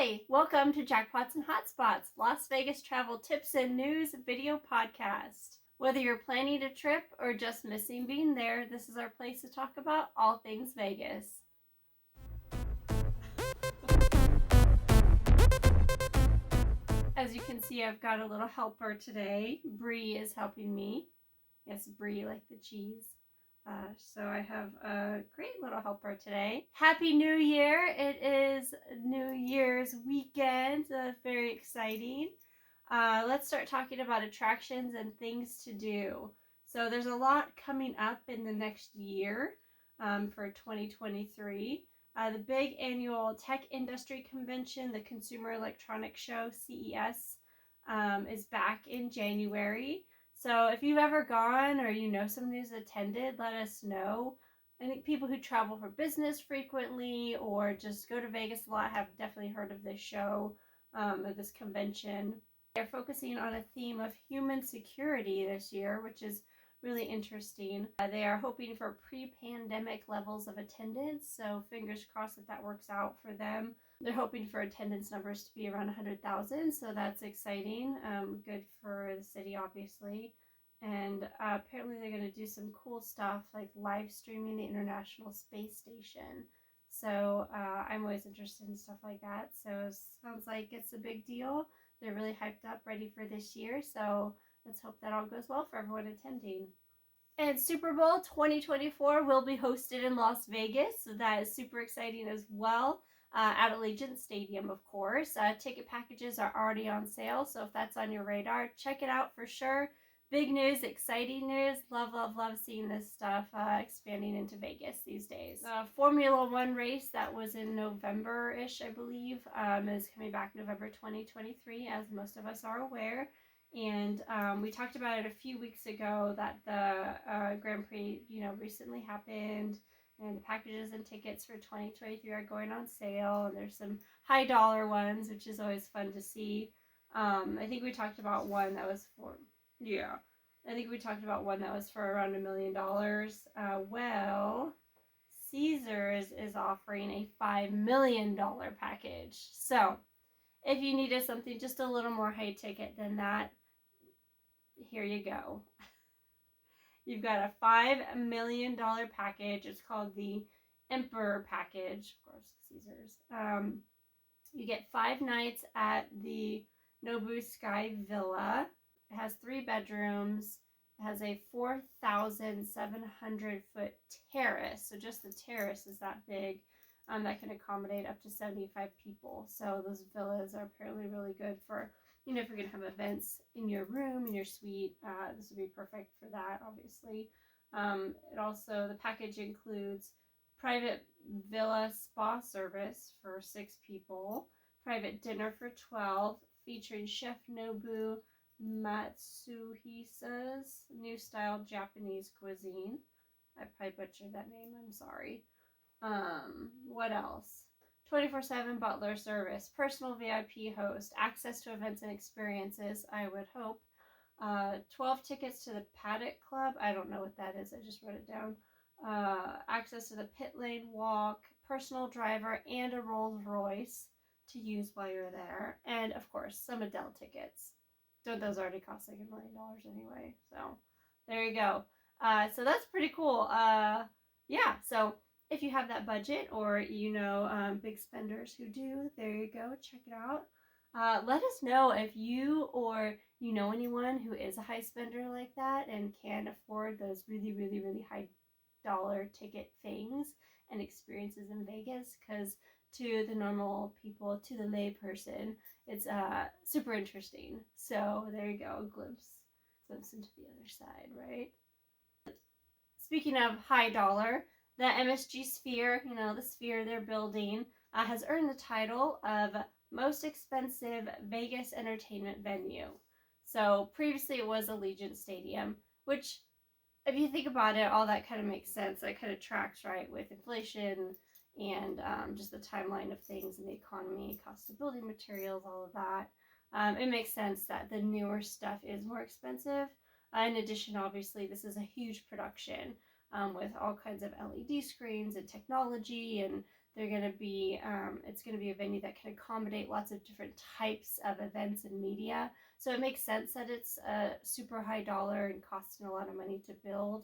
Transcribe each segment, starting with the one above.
Hi, welcome to Jackpots and Hotspots, Las Vegas travel tips and news video podcast. Whether you're planning a trip or just missing being there, this is our place to talk about all things Vegas. As you can see, I've got a little helper today. Bree is helping me. Yes, Brie, like the cheese. So I have a great little helper today. Happy New Year! It is New Year's weekend. So it's very exciting. Let's start talking about attractions and things to do. So there's a lot coming up in the next year for 2023. The big annual tech industry convention, the Consumer Electronics Show, CES, is back in January. So if you've ever gone or you know someone who's attended, let us know. I think people who travel for business frequently or just go to Vegas a lot have definitely heard of this show, or this convention. They're focusing on a theme of human security this year, which is really interesting. They are hoping for pre-pandemic levels of attendance, so fingers crossed that works out for them. They're hoping for attendance numbers to be around 100,000, so that's exciting. Good for the city, obviously. And apparently they're going to do some cool stuff like live streaming the International Space Station. So I'm always interested in stuff like that. So it sounds like it's a big deal. They're really hyped up, ready for this year. So let's hope that all goes well for everyone attending. And Super Bowl 2024 will be hosted in Las Vegas, so that is super exciting as well. At Allegiant Stadium, of course. Ticket packages are already on sale, so if that's on your radar, check it out for sure. Big news, exciting news. Love, love, love seeing this stuff expanding into Vegas these days. Formula One race that was in November-ish, I believe, is coming back November 2023, as most of us are aware. And we talked about it a few weeks ago that the Grand Prix, recently happened, and the packages and tickets for 2023 are going on sale, and there's some high dollar ones, which is always fun to see. I think we talked about one that was for around $1 million. Well, Caesars is offering a $5 million package. So if you needed something just a little more high ticket than that, here you go. You've got a $5 million package. It's called the Emperor package, of course, Caesars. You get 5 nights at the Nobu Sky Villa. It has 3 bedrooms. It has a 4,700 foot terrace. So just the terrace is that big. That can accommodate up to 75 people. So those villas are apparently really good for, if you're going to have events in your room, in your suite. This would be perfect for that, obviously. The package includes private villa spa service for 6 people, private dinner for 12, featuring Chef Nobu Matsuhisa's new style Japanese cuisine. I probably butchered that name, I'm sorry. What else? 24/7 butler service, personal VIP host, access to events and experiences, I would hope. 12 tickets to the Paddock Club. I don't know what that is. I just wrote it down. Access to the pit lane walk, personal driver, and a Rolls Royce to use while you're there. And, of course, some Adele tickets. Don't those already cost like $1 million anyway? So, there you go. So that's pretty cool. So if you have that budget or big spenders who do, there you go. Check it out. Let us know if you or you know anyone who is a high spender like that and can afford those really, really, really high dollar ticket things and experiences in Vegas, because to the normal people, to the lay person, it's super interesting. So there you go, a glimpse into the other side, right? Speaking of high dollar, the MSG Sphere, the sphere they're building, has earned the title of most expensive Vegas entertainment venue. So previously it was Allegiant Stadium, which, if you think about it, all that kind of makes sense. That kind of tracks, right, with inflation and just the timeline of things and the economy, cost of building materials, all of that. It makes sense that the newer stuff is more expensive. In addition, obviously, this is a huge production with all kinds of LED screens and technology, and they're going to be, it's going to be a venue that can accommodate lots of different types of events and media. So it makes sense that it's a super high dollar and costing a lot of money to build.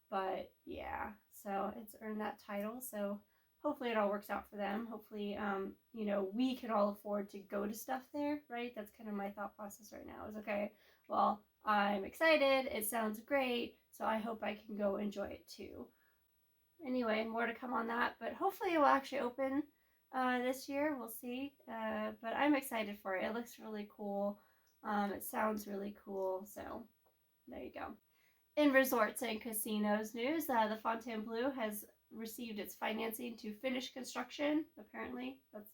But yeah, so it's earned that title. So hopefully it all works out for them. Hopefully, we can all afford to go to stuff there, right? That's kind of my thought process right now is, okay, well, I'm excited. It sounds great. So I hope I can go enjoy it too. Anyway, more to come on that, but hopefully it will actually open this year. We'll see. But I'm excited for it. It looks really cool. It sounds really cool. So there you go. In resorts and casinos news, the Fontainebleau has received its financing to finish construction. Apparently, that's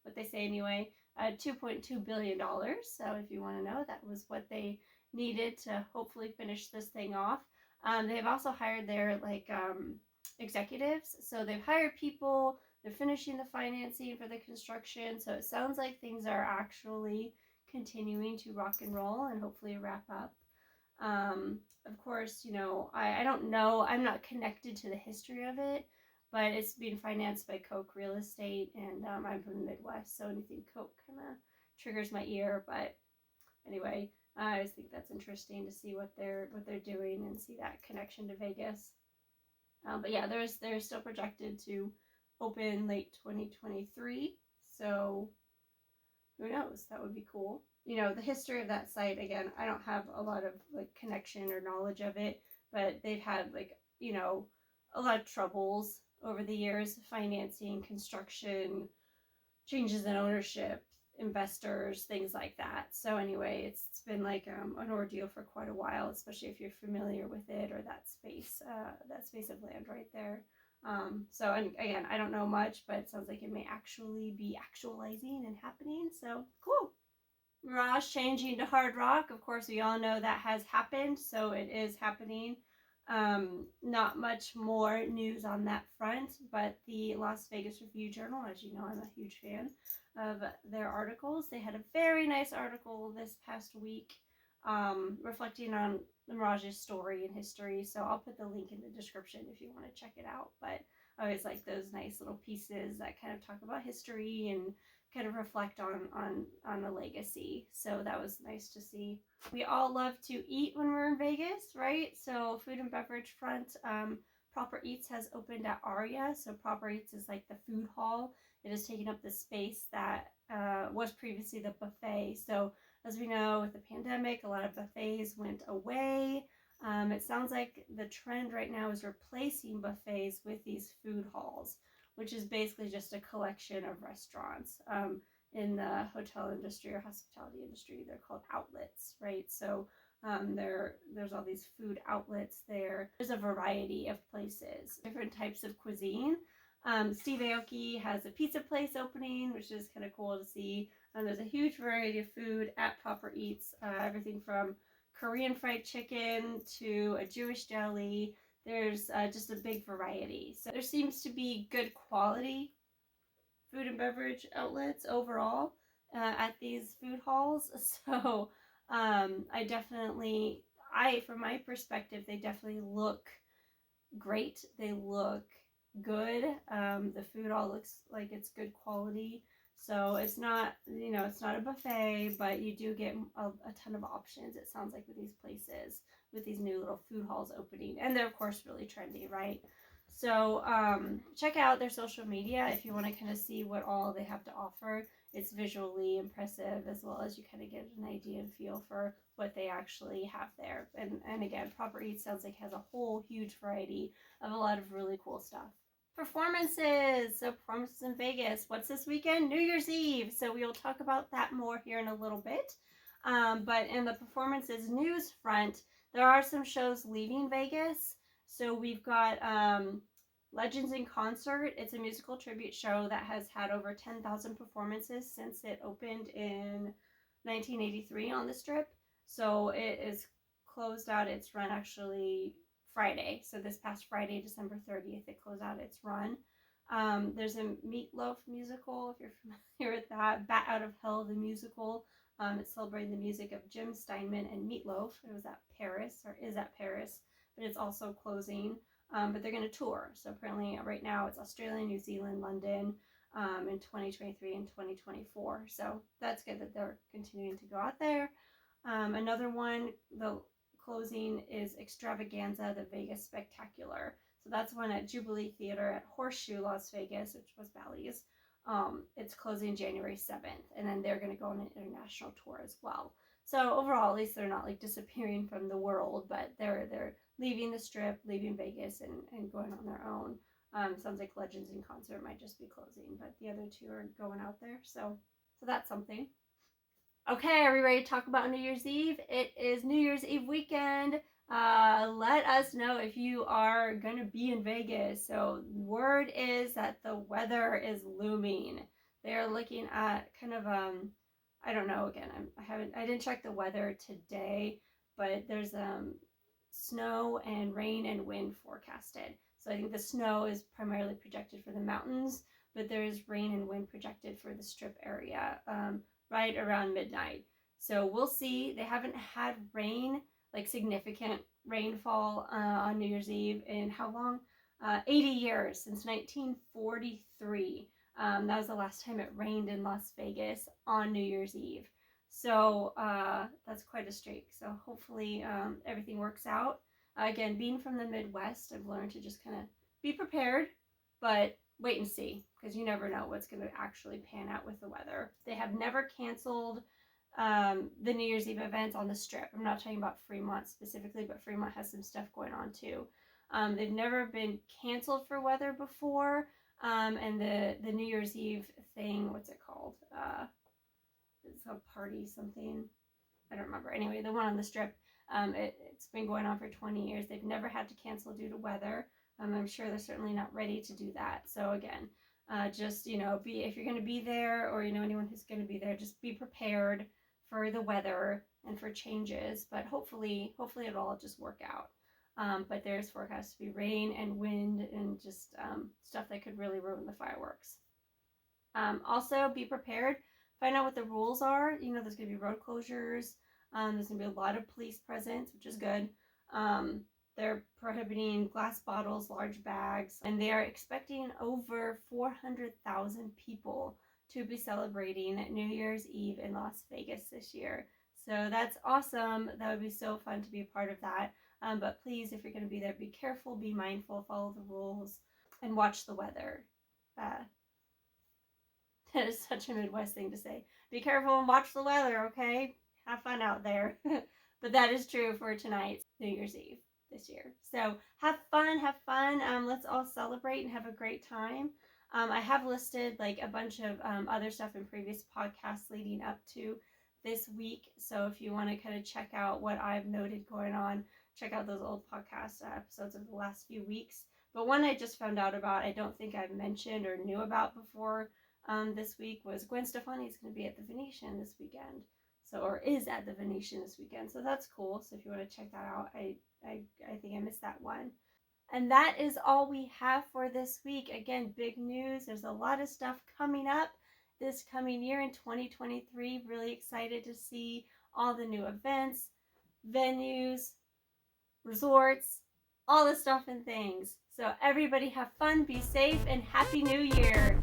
what they say anyway. $2.2 billion. So if you want to know, that was what they needed to hopefully finish this thing off. They've also hired their executives. So they've hired people. They're finishing the financing for the construction. So it sounds like things are actually continuing to rock and roll and hopefully wrap up. Of course, I don't know, I'm not connected to the history of it, but it's being financed by Koch Real Estate, and I'm from the Midwest, so anything Koch kind of triggers my ear. But anyway, I just think that's interesting to see what they're doing and see that connection to Vegas. But yeah, they're still projected to open late 2023, so who knows? That would be cool. The history of that site, again, I don't have a lot of connection or knowledge of it, but they've had a lot of troubles over the years, financing, construction, changes in ownership, investors, things like that. So anyway, it's been an ordeal for quite a while, especially if you're familiar with it or that space of land right there. So, and again, I don't know much, but it sounds like it may actually be actualizing and happening. So cool. Mirage changing to Hard Rock. Of course, we all know that has happened, so it is happening. Not much more news on that front, but the Las Vegas Review-Journal, as you know, I'm a huge fan of their articles. They had a very nice article this past week reflecting on the Mirage's story and history, so I'll put the link in the description if you want to check it out. But I always like those nice little pieces that kind of talk about history and kind of reflect on the legacy. So that was nice to see. We all love to eat when we're in Vegas, right? So food and beverage front, Proper Eats has opened at Aria. So Proper Eats is like the food hall. It has taken up the space that was previously the buffet. So as we know, with the pandemic, a lot of buffets went away. It sounds like the trend right now is replacing buffets with these food halls, which is basically just a collection of restaurants. In the hotel industry or hospitality industry, they're called outlets, right? So there's all these food outlets there. There's a variety of places, different types of cuisine. Steve Aoki has a pizza place opening, which is kind of cool to see. There's a huge variety of food at Proper Eats, everything from Korean fried chicken to a Jewish deli. There's just a big variety. So there seems to be good quality food and beverage outlets overall at these food halls. So from my perspective, they definitely look great. They look good. The food all looks like it's good quality. So it's not, it's not a buffet, but you do get a ton of options, it sounds like, with these places, with these new little food halls opening. And they're, of course, really trendy, right? So check out their social media if you want to kind of see what all they have to offer. It's visually impressive, as well as you kind of get an idea and feel for what they actually have there. And again, Proper Eats sounds like has a whole huge variety of a lot of really cool stuff. Performances. So performances in Vegas. What's this weekend? New Year's Eve. So we will talk about that more here in a little bit. But in the performances news front, there are some shows leaving Vegas. So we've got Legends in Concert. It's a musical tribute show that has had over 10,000 performances since it opened in 1983 on the Strip. So it is closed out its run actually Friday. So this past Friday, December 30th, it closed out its run. There's a Meatloaf musical, if you're familiar with that. Bat Out of Hell, the musical. It's celebrating the music of Jim Steinman and Meatloaf. It was at Paris, or is at Paris, but it's also closing. but they're going to tour. So apparently right now it's Australia, New Zealand, London in 2023 and 2024. So that's good that they're continuing to go out there. Another one, the closing is Extravaganza, the Vegas Spectacular. So that's one at Jubilee Theater at Horseshoe, Las Vegas, which was Bally's. It's closing January 7th, and then they're going to go on an international tour as well. So overall, at least they're not like disappearing from the world, but they're leaving the Strip, leaving Vegas, and going on their own. Sounds like Legends in Concert might just be closing, but the other two are going out there. So that's something. Okay, are we ready to talk about New Year's Eve? It is New Year's Eve weekend. Let us know if you are going to be in Vegas. So word is that the weather is looming. They're looking at kind of I don't know, again, I didn't check the weather today, but there's snow and rain and wind forecasted. So I think the snow is primarily projected for the mountains, but there's rain and wind projected for the Strip area. Right around midnight. So we'll see. They haven't had rain, like significant rainfall on New Year's Eve in how long? 80 years, since 1943. That was the last time it rained in Las Vegas on New Year's Eve. So that's quite a streak. So hopefully everything works out. Again, being from the Midwest, I've learned to just kind of be prepared, but wait and see, because you never know what's going to actually pan out with the weather. They have never canceled the New Year's Eve events on the Strip. I'm not talking about Fremont specifically, but Fremont has some stuff going on too. They've never been canceled for weather before, and the New Year's Eve thing, what's it called? It's a party something. I don't remember. Anyway, the one on the Strip, it's been going on for 20 years. They've never had to cancel due to weather. I'm sure they're certainly not ready to do that. So again, just, if you're going to be there, or, anyone who's going to be there, just be prepared for the weather and for changes. But hopefully it'll all just work out. But there's forecast to be rain and wind and just stuff that could really ruin the fireworks. Also, be prepared. Find out what the rules are. There's going to be road closures. There's going to be a lot of police presence, which is good. They're prohibiting glass bottles, large bags, and they are expecting over 400,000 people to be celebrating New Year's Eve in Las Vegas this year. So that's awesome. That would be so fun to be a part of that. But please, if you're going to be there, be careful, be mindful, follow the rules, and watch the weather. That is such a Midwest thing to say. Be careful and watch the weather, okay? Have fun out there. But that is true for tonight's New Year's Eve this year. So have fun. Let's all celebrate and have a great time. I have listed like a bunch of other stuff in previous podcasts leading up to this week. So if you want to kind of check out what I've noted going on, check out those old podcast episodes of the last few weeks. But one I just found out about, I don't think I've mentioned or knew about before this week, was Gwen Stefani is going to be at the Venetian this weekend. Or is at the Venetian this weekend. So that's cool. So if you want to check that out, I think I missed that one. And that is all we have for this week. Again, big news. There's a lot of stuff coming up this coming year in 2023. Really excited to see all the new events, venues, resorts, all the stuff and things. So everybody have fun, be safe, and Happy New Year.